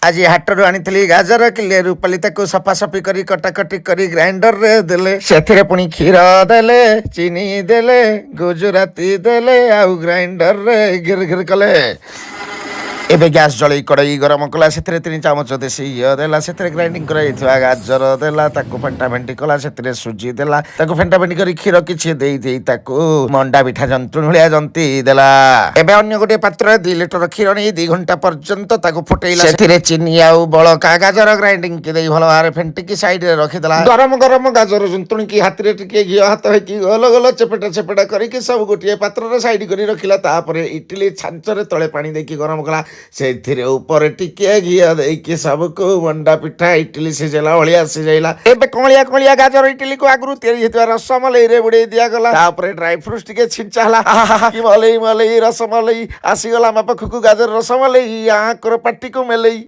आज हाटरू आनी गाजर किले रूपाली सफासफी कर कटाकटी कर ग्राइंडर रे देले से पुणी क्षीर देले चीनी देले गुजराती देले आउ ग्राइंडर रे घिर घिर कले एबे गैस जलई कड़ई गरम कला से 3 चामच देसी घी देला से ग्राइंडिंग कराइथिबा गाजर देला ताकू फेंटा फेंटी कला से सुजी देला ताकू फेंटा फेंटी करी क्षीर किछि देई देई ताकू मंडा पिठा जंतुण भलिया जंती देला एबे अन्य गोटे पात्र 2 लिटर क्षीर नै 2 घंटा पर्यंत ताकू फुटैला से चीनी आउ बळका गाजर ग्राइंडिंग के देई भलो भारे फेंटी की साइड रे रखि देला गरम गरम गाजर जंतुण की हाथ रे टिके घी हाथ है की गोल गोल चपेटा चपेटा करी के सब गोटे पात्र रे साइड करी रखिला तापरे इडली छांच रे तळे पानी देकी गरम कला से ऊपर टिके घी देकी सबको मंडा पिठा इडली सिझेला भलिया सिझैला एबे कलिया कलिया गाजर इडली को आगरु तैयारी हेतवा रसमलाई रे बुडे दिया गला तापरे ड्राई फ्रूट्स टिके छिंचाला की मलाई मलाई रसमलाई आसी गला मा पखु गाजर रसमलाई आ कर पाटी को मेलई।